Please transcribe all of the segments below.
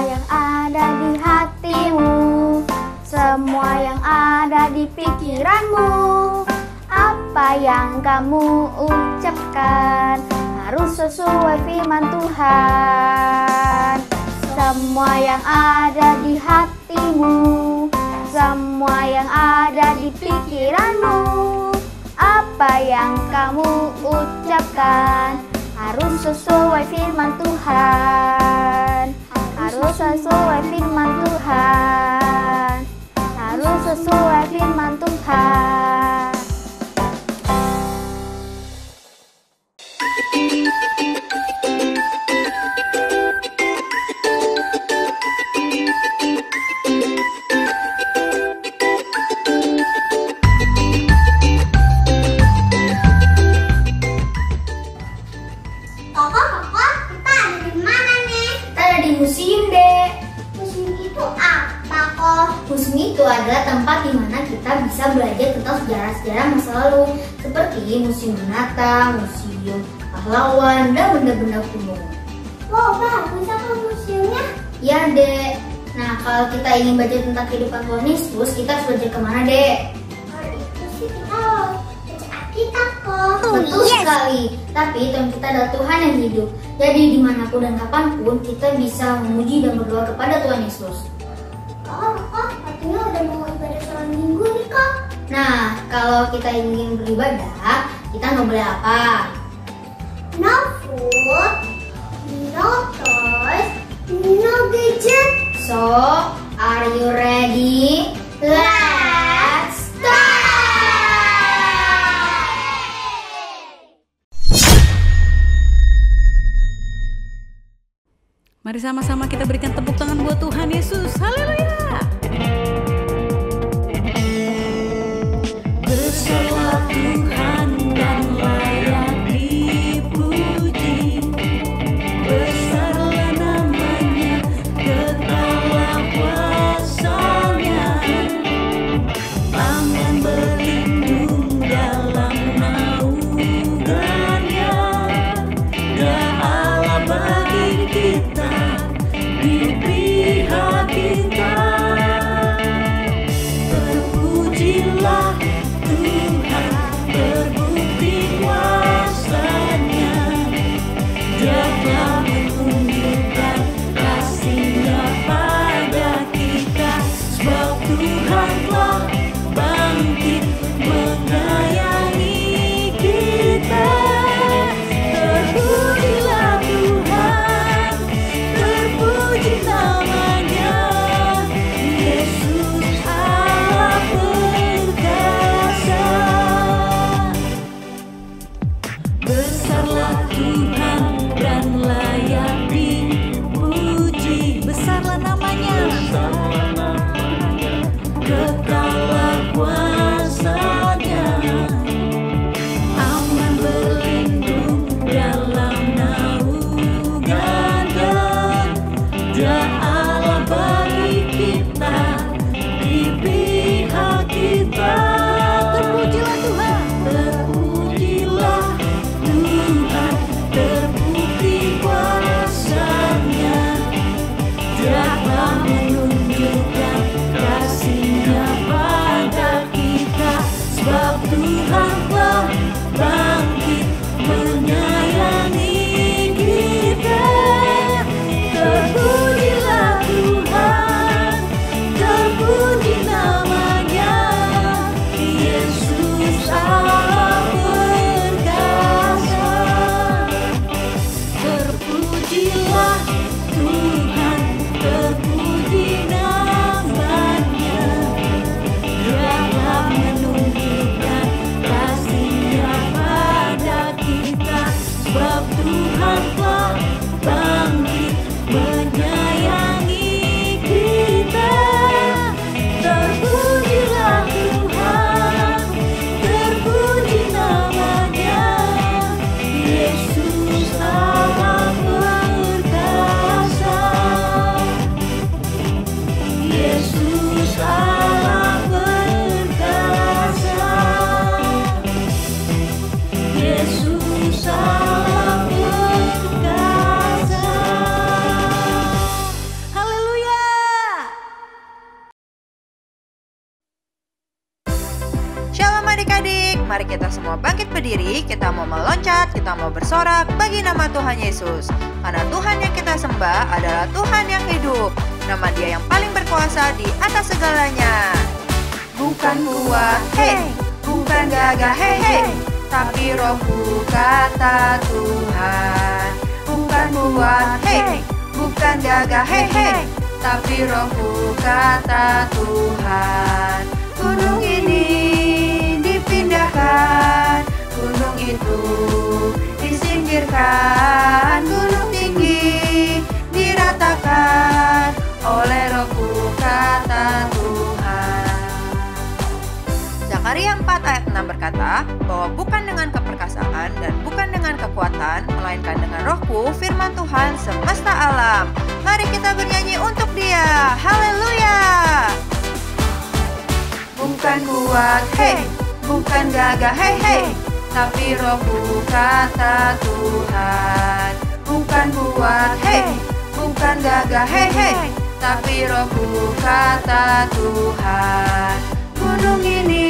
yang ada di hatimu, semua yang ada di pikiranmu. Apa yang kamu ucapkan harus sesuai firman Tuhan. Semua yang ada di hatimu, semua yang ada di pikiranmu. Apa yang kamu ucapkan harus sesuai firman Tuhan. Harus sesuai firman Tuhan. Harus sesuai firman Tuhan. Museum itu adalah tempat di mana kita bisa belajar tentang sejarah-sejarah masa lalu, seperti museum binatang, museum pahlawan, dan benda-benda kuno. Wow, bagus apa museumnya? Ya, Dek. Nah, kalau kita ingin belajar tentang kehidupan Tuhan Yesus, kita harus belajar kemana, Dek? Kalau itu sih kita baca Alkitab kok. Betul sekali. Tapi Tuhan kita adalah Tuhan yang hidup. Jadi dimanapun dan kapanpun kita bisa memuji dan berdoa kepada Tuhan Yesus. Artinya udah mau ibadah sholat minggu nih kak. Nah, kalau kita ingin beribadah, kita nggak boleh apa? No food, no toys, no gadget. So, are you ready? Let's start! Mari sama-sama kita berikan tepuk tangan buat Tuhan Yesus. Haleluya! Besarlah Tuhan dan layak dipuji. Besarlah namanya, kekalah kuasanya. Tangan berlindung dalam naungannya. Dia Allah bagi kita, di pihak kita. Terpujilah Tuhan, terbukti kuasanya. Dia telah menunjukkan kasih-Nya pada kita. Sebab Tuhan telah bangkit menyayangi kita. Terpujilah Tuhan, terpuji namanya. Yesus Allah perkasa. Besarlah Tuhan dan layak dipuji. Besarlah namanya, kekalah kuasanya. Aman berlindung dalam naungannya. Dia Allah bagi kita, di pihak kita. Terpujilah Tuhan, terpujilah Tuhan, terbukti kuasanya. Dia telah menunjukkan kasih-Nya pada kita. Sebab Tuhan telah bangkit menyayangi kita. Terpujilah adik-adik, mari kita semua bangkit berdiri. Kita mau meloncat, kita mau bersorak bagi nama Tuhan Yesus. Karena Tuhan yang kita sembah adalah Tuhan yang hidup. Nama Dia yang paling berkuasa di atas segalanya. Bukan kuat, hei, bukan gagah, hei, hei, tapi Rohku, kata Tuhan. Bukan kuat, hei, bukan gagah, hei, hei, tapi Rohku, kata Tuhan. Gunung ini dipindahkan, gunung itu disingkirkan, gunung tinggi diratakan oleh Rohku, kata Tuhan. Zakaria 4 ayat 6 berkata bahwa bukan dengan keperkasaan dan bukan dengan kekuatan, melainkan dengan Rohku, firman Tuhan semesta alam. Mari kita bernyanyi untuk Dia. Haleluya. Bukan kuat, hei, bukan gagah, hei, hei, tapi Rohku, kata Tuhan. Bukan kuat, hei, bukan gagah, hei, hei, tapi Rohku, kata Tuhan. Gunung ini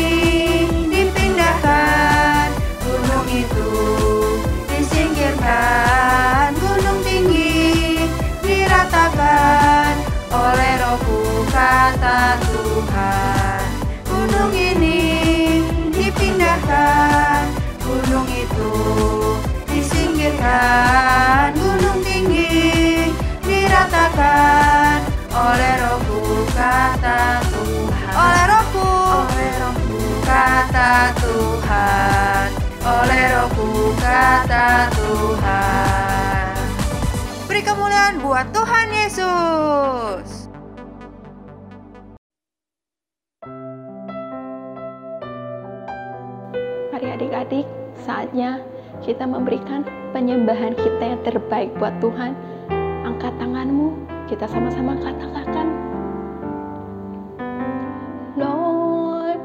dipindahkan, gunung itu disingkirkan, gunung tinggi diratakan oleh Rohku, kata Tuhan. Gunung ini dipindahkan, gunung itu disingkirkan, gunung tinggi diratakan oleh Rohku, kata Tuhan. Oleh Rohku, kata Tuhan. Oleh Rohku, kata Tuhan. Beri kemuliaan buat Tuhan Yesus. Mari adik-adik, saatnya kita memberikan penyembahan kita yang terbaik buat Tuhan. Angkat tanganmu, kita sama-sama katakan, Lord,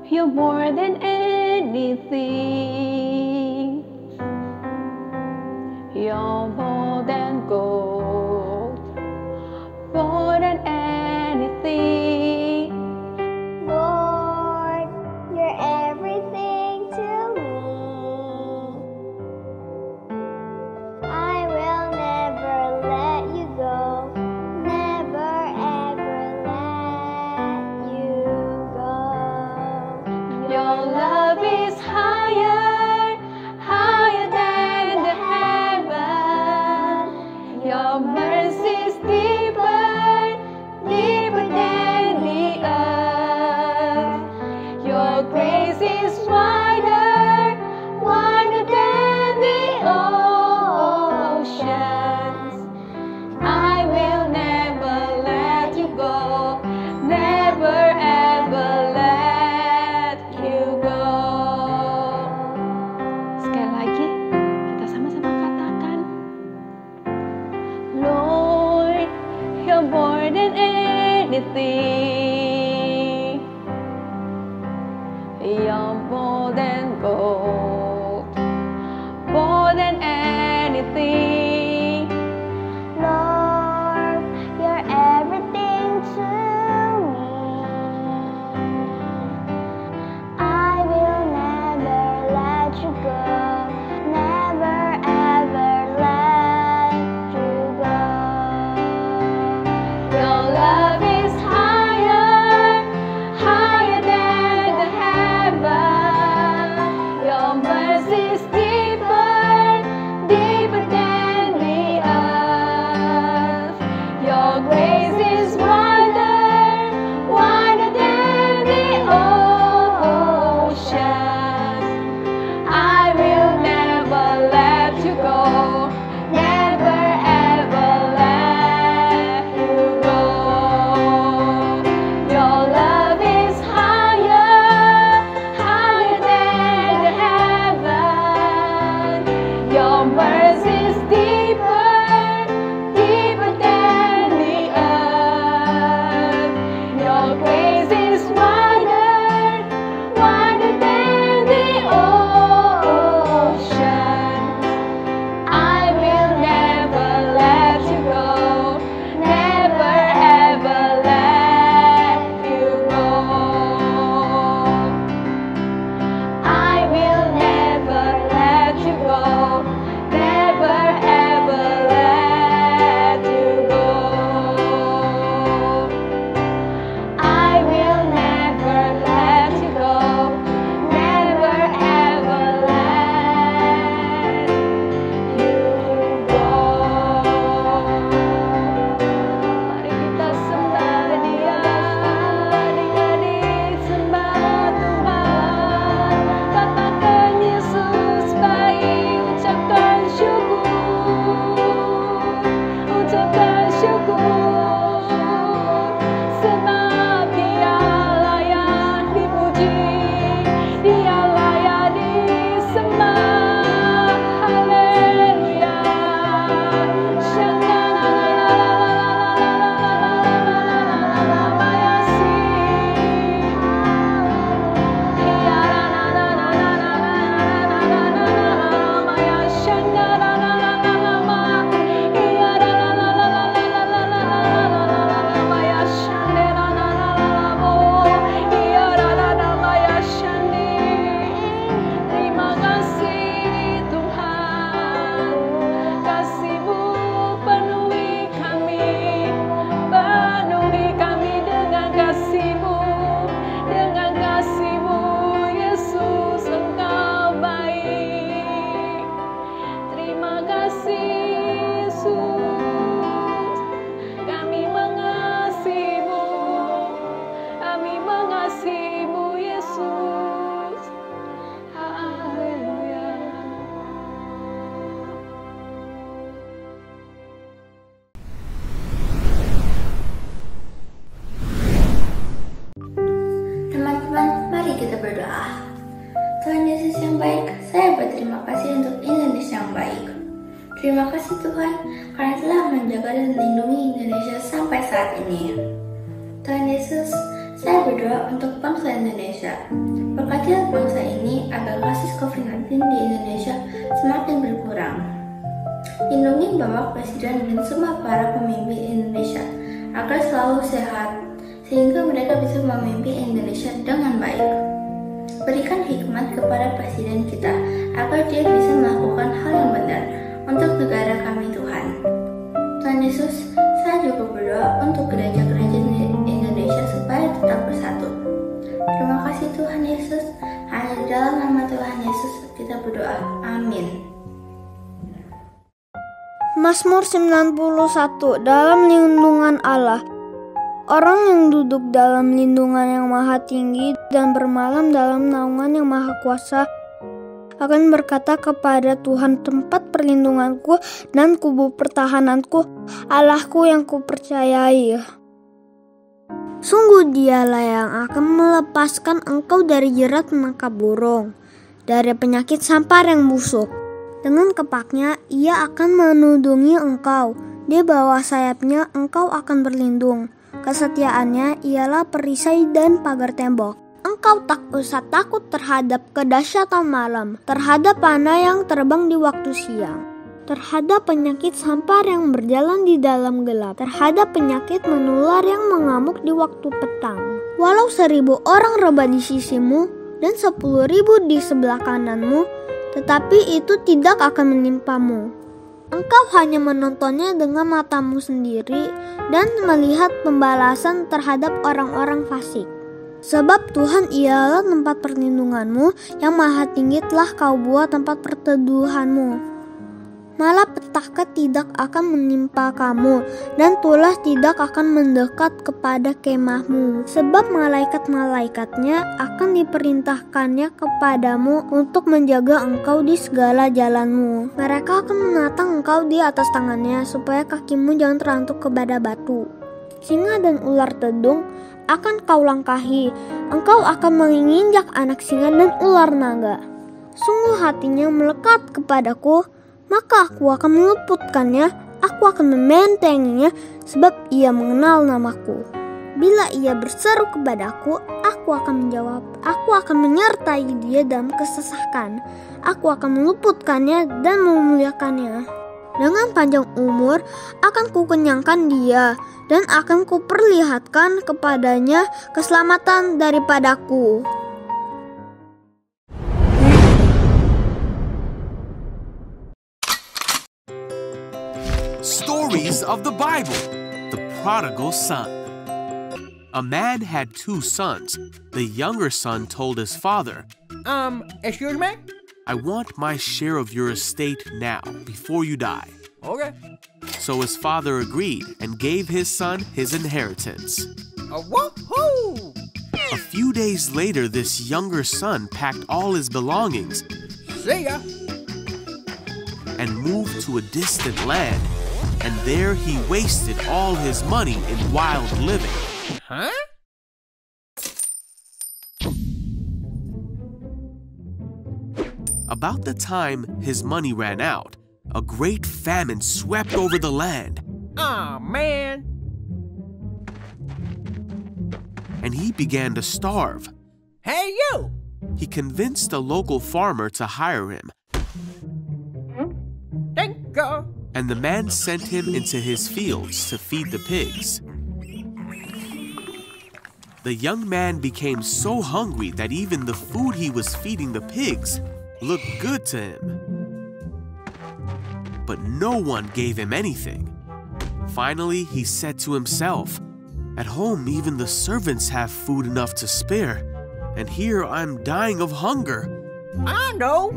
you're more than anything. You're more than gold, more than anything. Lord, you're everything to me. I will never let you go. Never ever let you go. Your love is higher, higher than the heaven. Your mercy is deeper, deeper than the earth. Your grace is wider, wider than the oceans. I will never let you go, never ever let you go. Sekali lagi, kita sama-sama katakan, Lord, you're more than anything. You're more than gold, more than anything. Lord, you're everything to me. I will never let you go. Never ever let you go. Your love is higher, saat ini. Tuhan Yesus, saya berdoa untuk bangsa Indonesia. Berkatilah bangsa ini agar kasus COVID-19 di Indonesia semakin berkurang. Lindungi Bapak Presiden dan semua para pemimpin Indonesia agar selalu sehat, sehingga mereka bisa memimpin Indonesia dengan baik. Berikan hikmat kepada Presiden kita agar dia bisa melakukan hal yang benar untuk negara kami, Tuhan. Tuhan Yesus, saya juga berdoa untuk gereja-gereja di Indonesia supaya tetap bersatu. Terima kasih Tuhan Yesus. Hanya di dalam nama Tuhan Yesus kita berdoa. Amin. Mazmur 91. Dalam lindungan Allah. Orang yang duduk dalam lindungan yang maha tinggi dan bermalam dalam naungan yang maha kuasa akan berkata kepada Tuhan, tempat perlindunganku dan kubu pertahananku, Allahku yang kupercayai. Sungguh dialah yang akan melepaskan engkau dari jerat menangkap burung, dari penyakit sampar yang busuk. Dengan kepaknya ia akan menudungi engkau, di bawah sayapnya engkau akan berlindung. Kesetiaannya ialah perisai dan pagar tembok. Engkau tak usah takut terhadap kedahsyatan malam, terhadap panah yang terbang di waktu siang, terhadap penyakit sampar yang berjalan di dalam gelap, terhadap penyakit menular yang mengamuk di waktu petang. Walau 1000 orang rebah di sisimu dan 10.000 di sebelah kananmu, tetapi itu tidak akan menimpamu. Engkau hanya menontonnya dengan matamu sendiri dan melihat pembalasan terhadap orang-orang fasik. Sebab Tuhan ialah tempat perlindunganmu, yang maha tinggi telah kau buat tempat perteduhanmu. Malapetaka tidak akan menimpa kamu, dan tulah tidak akan mendekat kepada kemahmu. Sebab malaikat-malaikatnya akan diperintahkannya kepadamu untuk menjaga engkau di segala jalanmu. Mereka akan menatang engkau di atas tangannya, supaya kakimu jangan terantuk kepada batu. Singa dan ular tedung akan kau langkahi, engkau akan menginjak anak singa dan ular naga. Sungguh hatinya melekat kepadaku, maka aku akan meluputkannya, aku akan membentenginya, sebab ia mengenal namaku. Bila ia berseru kepadaku, aku akan menjawab, aku akan menyertai dia dalam kesesakan, aku akan meluputkannya dan memuliakannya. Dengan panjang umur akan kukenyangkan dia, dan akan kuperlihatkan kepadanya keselamatan daripadaku. Stories of the Bible. The Prodigal Son. A man had 2 sons. The younger son told his father, Excuse me? I want my share of your estate now, before you die. Okay. So his father agreed and gave his son his inheritance. Woohoo! A few days later, this younger son packed all his belongings See ya. and moved to a distant land. And there he wasted all his money in wild living. Huh? About the time his money ran out, a great famine swept over the land, Aw, man. and he began to starve. Hey, you! He convinced a local farmer to hire him, Thank you. and the man sent him into his fields to feed the pigs. The young man became so hungry that even the food he was feeding the pigs looked good to him. But no one gave him anything. Finally, he said to himself, "At home, even the servants have food enough to spare, and here I'm dying of hunger. I know.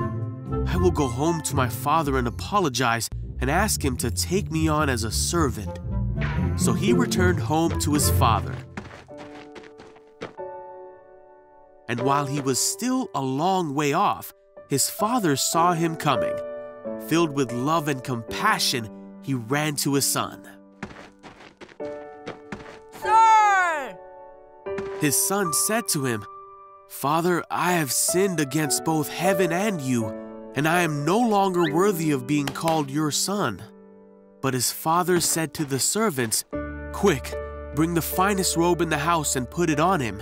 I will go home to my father and apologize and ask him to take me on as a servant." So he returned home to his father. And while he was still a long way off, his father saw him coming. Filled with love and compassion, he ran to his son. Sir! His son said to him, "Father, I have sinned against both heaven and you, and I am no longer worthy of being called your son." But his father said to the servants, "Quick, Bring the finest robe in the house and put it on him.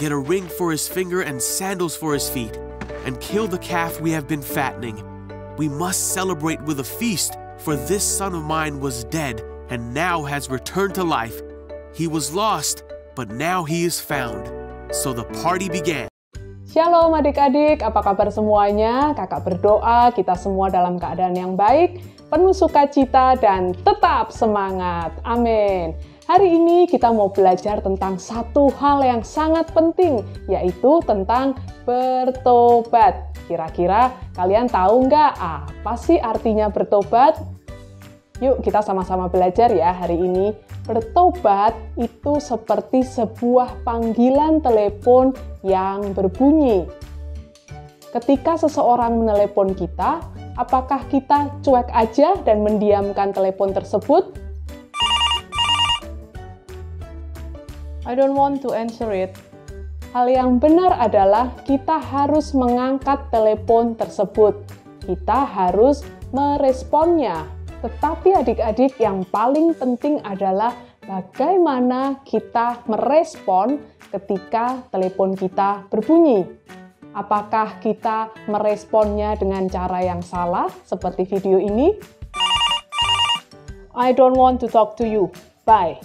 Get a ring for his finger and sandals for his feet, and kill the calf we have been fattening. We must celebrate with a feast, for this son of mine was dead and now has returned to life. He was lost, but now he is found." So the party began. Shalom adik-adik, apa kabar semuanya? Kakak berdoa kita semua dalam keadaan yang baik, penuh sukacita dan tetap semangat. Amin. Hari ini kita mau belajar tentang satu hal yang sangat penting, yaitu tentang bertobat. Kira-kira kalian tahu nggak apa sih artinya bertobat? Yuk kita sama-sama belajar ya hari ini. Bertobat itu seperti sebuah panggilan telepon yang berbunyi. Ketika seseorang menelepon kita, apakah kita cuek aja dan mendiamkan telepon tersebut? I don't want to answer it. Hal yang benar adalah kita harus mengangkat telepon tersebut. Kita harus meresponnya. Tetapi adik-adik, yang paling penting adalah bagaimana kita merespon ketika telepon kita berbunyi. Apakah kita meresponnya dengan cara yang salah, seperti video ini? I don't want to talk to you. Bye.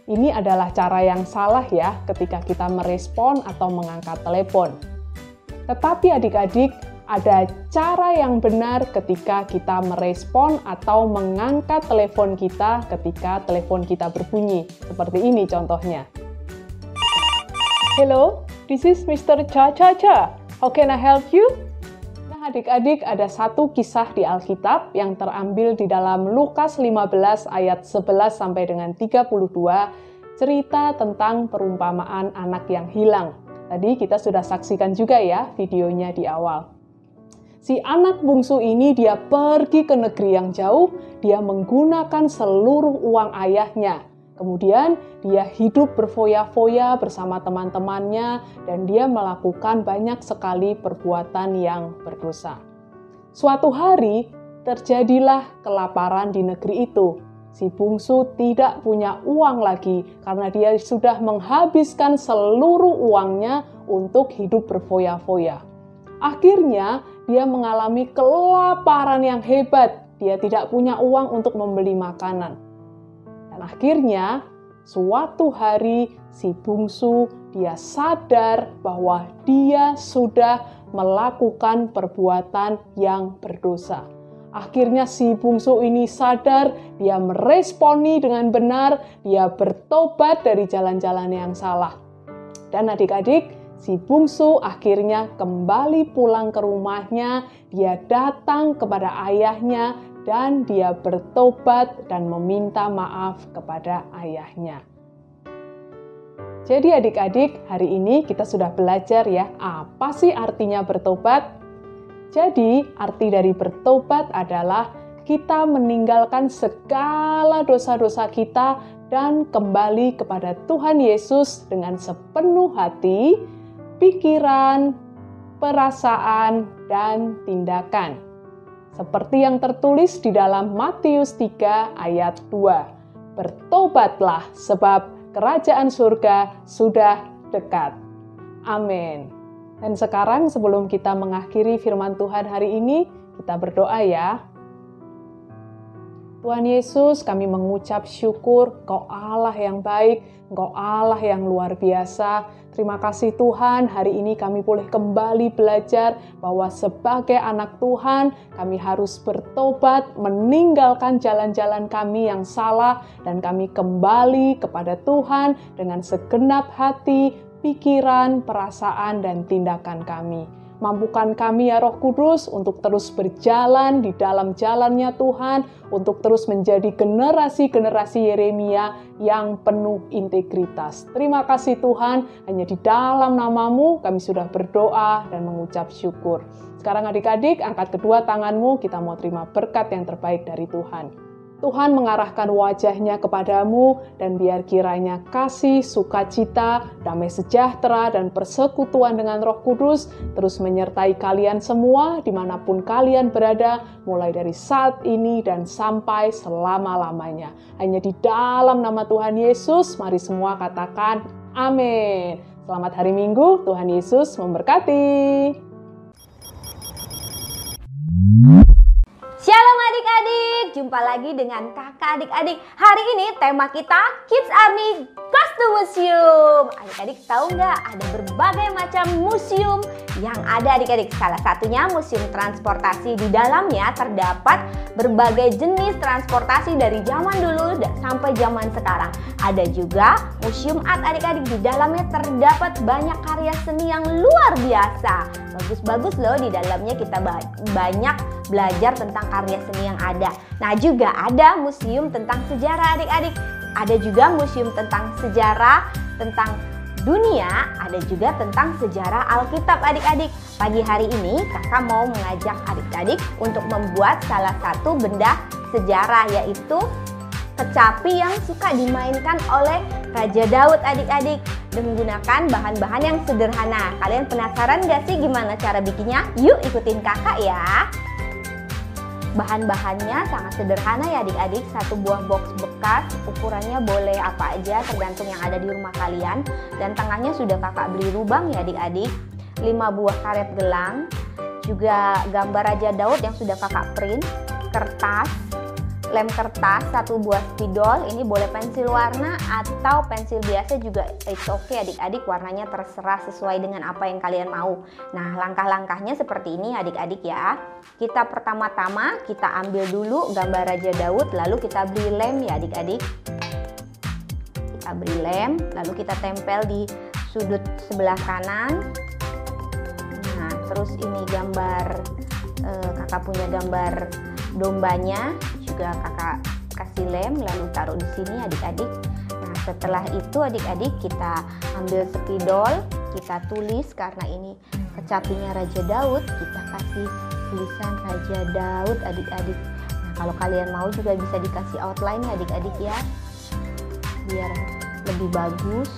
Ini adalah cara yang salah ya ketika kita merespon atau mengangkat telepon. Tetapi adik-adik, ada cara yang benar ketika kita merespon atau mengangkat telepon kita ketika telepon kita berbunyi. Seperti ini contohnya. Hello, this is Mr. Cha Cha Cha. How can I help you? Nah adik-adik, ada satu kisah di Alkitab yang terambil di dalam Lukas 15 ayat 11 sampai dengan 32, cerita tentang perumpamaan anak yang hilang. Tadi kita sudah saksikan juga ya videonya di awal. Si anak bungsu ini dia pergi ke negeri yang jauh, dia menggunakan seluruh uang ayahnya. Kemudian dia hidup berfoya-foya bersama teman-temannya dan dia melakukan banyak sekali perbuatan yang berdosa. Suatu hari terjadilah kelaparan di negeri itu. Si bungsu tidak punya uang lagi karena dia sudah menghabiskan seluruh uangnya untuk hidup berfoya-foya. Akhirnya dia mengalami kelaparan yang hebat. Dia tidak punya uang untuk membeli makanan. Dan akhirnya, suatu hari si bungsu dia sadar bahwa dia sudah melakukan perbuatan yang berdosa. Akhirnya si bungsu ini sadar, dia meresponi dengan benar, dia bertobat dari jalan-jalan yang salah. Dan adik-adik, si bungsu akhirnya kembali pulang ke rumahnya, dia datang kepada ayahnya, dan dia bertobat dan meminta maaf kepada ayahnya. Jadi adik-adik, hari ini kita sudah belajar ya, apa sih artinya bertobat? Jadi, arti dari bertobat adalah kita meninggalkan segala dosa-dosa kita dan kembali kepada Tuhan Yesus dengan sepenuh hati, pikiran, perasaan, dan tindakan. Seperti yang tertulis di dalam Matius 3 ayat 2. Bertobatlah sebab kerajaan surga sudah dekat. Amin. Dan sekarang sebelum kita mengakhiri firman Tuhan hari ini, kita berdoa ya. Tuhan Yesus, kami mengucap syukur, Engkau Allah yang baik, Engkau Allah yang luar biasa. Terima kasih Tuhan, hari ini kami boleh kembali belajar bahwa sebagai anak Tuhan, kami harus bertobat, meninggalkan jalan-jalan kami yang salah, dan kami kembali kepada Tuhan dengan segenap hati, pikiran, perasaan, dan tindakan kami. Mampukan kami ya Roh Kudus untuk terus berjalan di dalam jalannya Tuhan, untuk terus menjadi generasi-generasi Yeremia yang penuh integritas. Terima kasih Tuhan, hanya di dalam nama-Mu kami sudah berdoa dan mengucap syukur. Sekarang adik-adik, angkat kedua tanganmu, kita mau terima berkat yang terbaik dari Tuhan. Tuhan mengarahkan wajahnya kepadamu dan biar kiranya kasih, sukacita, damai sejahtera, dan persekutuan dengan Roh Kudus terus menyertai kalian semua dimanapun kalian berada, mulai dari saat ini dan sampai selama-lamanya. Hanya di dalam nama Tuhan Yesus, mari semua katakan amin. Selamat hari Minggu, Tuhan Yesus memberkati. Shalom adik-adik, jumpa lagi dengan kakak adik-adik. Hari ini tema kita Kids Army Goes to Museum. Adik-adik tahu nggak ada berbagai macam museum yang ada adik-adik. Salah satunya museum transportasi. Di dalamnya terdapat berbagai jenis transportasi dari zaman dulu sampai zaman sekarang. Ada juga museum art adik-adik. Di dalamnya terdapat banyak karya seni yang luar biasa. Bagus-bagus loh, di dalamnya kita banyak belajar tentang karya seni yang ada. Nah, juga ada museum tentang sejarah adik-adik. Ada juga museum tentang sejarah, tentang dunia, ada juga tentang sejarah Alkitab adik-adik. Pagi hari ini kakak mau mengajak adik-adik untuk membuat salah satu benda sejarah, yaitu kecapi yang suka dimainkan oleh Raja Daud adik-adik dengan menggunakan bahan-bahan yang sederhana. Kalian penasaran gak sih gimana cara bikinnya? Yuk ikutin kakak ya. Bahan-bahannya sangat sederhana ya adik-adik. Satu buah box bekas, ukurannya boleh apa aja tergantung yang ada di rumah kalian. Dan tengahnya sudah kakak beri lubang ya adik-adik. 5 buah karet gelang, juga gambar Raja Daud yang sudah kakak print, kertas, lem kertas, 1 buah spidol. Ini boleh pensil warna atau pensil biasa juga it's okay adik-adik, warnanya terserah sesuai dengan apa yang kalian mau. Nah, langkah-langkahnya seperti ini adik-adik ya. Kita pertama-tama kita ambil dulu gambar Raja Daud, lalu kita beri lem ya adik-adik. Kita beri lem, lalu kita tempel di sudut sebelah kanan. Nah, terus ini gambar kakak punya gambar dombanya, juga kakak kasih lem lalu taruh di sini adik-adik. Nah, setelah itu adik-adik kita ambil spidol, kita tulis karena ini kecapinya Raja Daud, kita kasih tulisan Raja Daud adik-adik. Nah, kalau kalian mau juga bisa dikasih outline adik-adik ya, biar lebih bagus.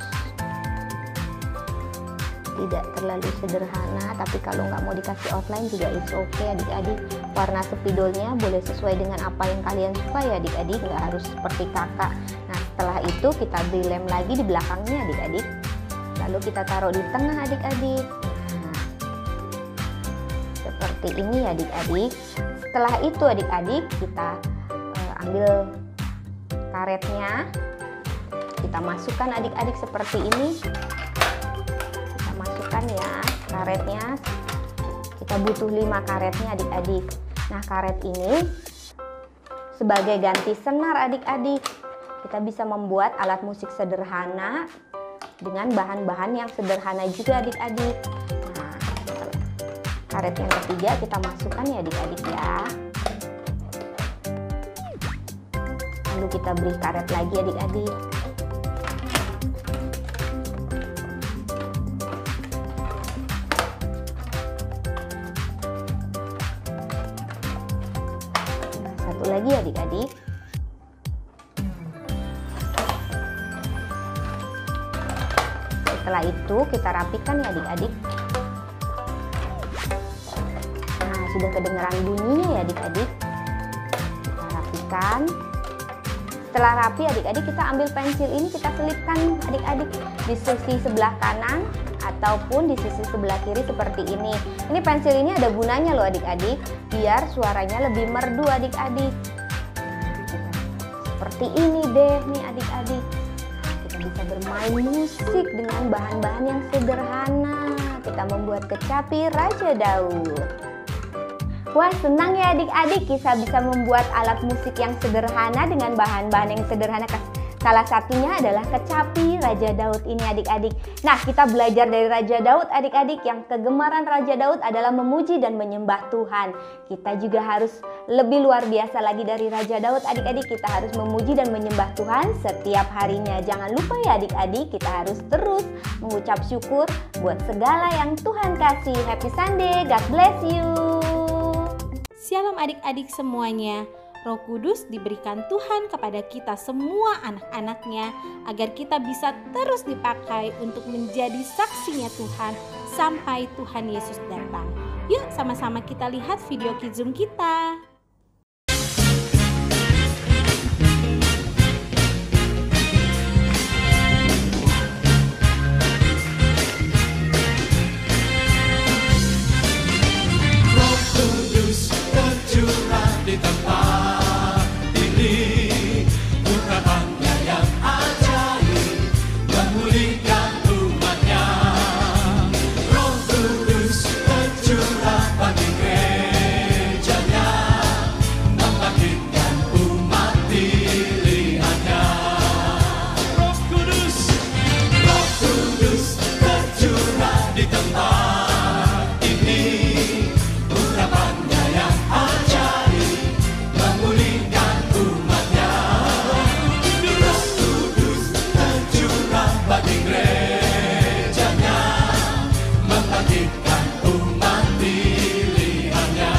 Tidak terlalu sederhana, tapi kalau nggak mau dikasih outline juga it's okay adik-adik. Warna spidolnya boleh sesuai dengan apa yang kalian suka ya adik-adik, nggak harus seperti kakak. Nah, setelah itu kita beri lem lagi di belakangnya adik-adik, lalu kita taruh di tengah adik-adik. Nah, seperti ini adik-adik. Setelah itu adik-adik kita ambil karetnya, kita masukkan adik-adik seperti ini. Masukkan ya karetnya, kita butuh 5 karetnya adik-adik. Nah, karet ini sebagai ganti senar adik-adik. Kita bisa membuat alat musik sederhana dengan bahan-bahan yang sederhana juga adik-adik. Nah, karet yang ketiga kita masukkan ya adik-adik ya. Lalu kita beri karet lagi adik-adik. Lagi adik-adik. Setelah itu kita rapikan ya adik-adik. Nah, sudah kedengaran bunyinya ya adik-adik. Kita rapikan. Setelah rapi adik-adik, kita ambil pensil ini, kita selipkan adik-adik di sisi sebelah kanan ataupun di sisi sebelah kiri seperti ini. Ini pensil ini ada gunanya loh adik-adik, biar suaranya lebih merdu adik-adik. Seperti ini deh nih adik-adik. Kita bisa bermain musik dengan bahan-bahan yang sederhana. Kita membuat kecapi Raja Daud. Wah, senang ya adik-adik, kita bisa membuat alat musik yang sederhana dengan bahan-bahan yang sederhana. Salah satunya adalah kecapi Raja Daud ini adik-adik. Nah, kita belajar dari Raja Daud adik-adik, yang kegemaran Raja Daud adalah memuji dan menyembah Tuhan. Kita juga harus lebih luar biasa lagi dari Raja Daud adik-adik. Kita harus memuji dan menyembah Tuhan setiap harinya. Jangan lupa ya adik-adik, kita harus terus mengucap syukur buat segala yang Tuhan kasih. Happy Sunday, God bless you. Shalom adik-adik semuanya. Roh Kudus diberikan Tuhan kepada kita semua anak-anaknya agar kita bisa terus dipakai untuk menjadi saksinya Tuhan sampai Tuhan Yesus datang. Yuk sama-sama kita lihat video Kids Zoom kita. Roh Kudus tercurah di tempat ini, urapannya yang ajaib memulihkan umatnya. Roh Kudus tercurah bagi gerejanya, membangkitkan umat pilihannya. Roh Kudus tercurah di tempat ini, urapannya yang ajaib memulihkan umatnya. Roh Kudus tercurah bagi gerejanya, membangkitkan umat pilihannya.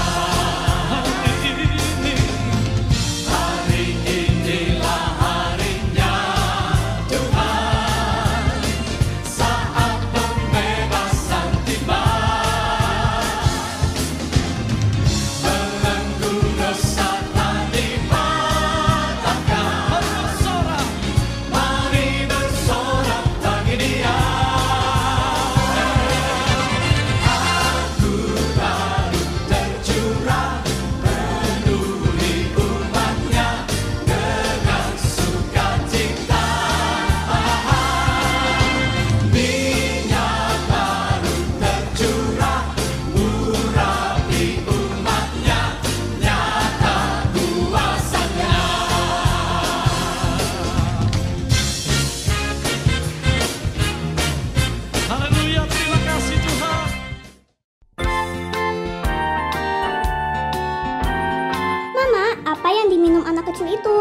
Hari inilah harinya Tuhan, saat pembebasan tiba. Belenggu dosa telah dipatahkan. Mari bersorak bagi Dia. Aku baru tercurah penuhi umatnya dengan sukacita. Minyak baru tercurah urapi umatnya, nyata kuasanya. Haleluya, terima kasih Tuhan. Mama, apa yang diminum anak kecil itu?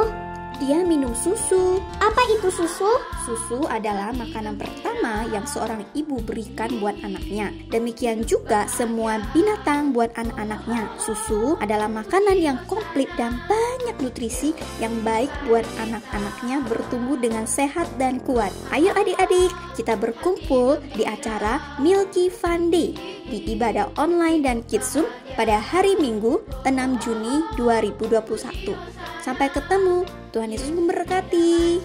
Dia minum susu. Apa itu susu? Susu adalah makanan pertama yang seorang ibu berikan buat anaknya. Demikian juga semua binatang buat anak-anaknya. Susu adalah makanan yang komplit dan banyak nutrisi yang baik buat anak-anaknya bertumbuh dengan sehat dan kuat. Ayo adik-adik, kita berkumpul di acara Milky Fun Day di ibadah online dan Kids Zoom pada hari Minggu 6 Juni 2021. Sampai ketemu, Tuhan Yesus memberkati.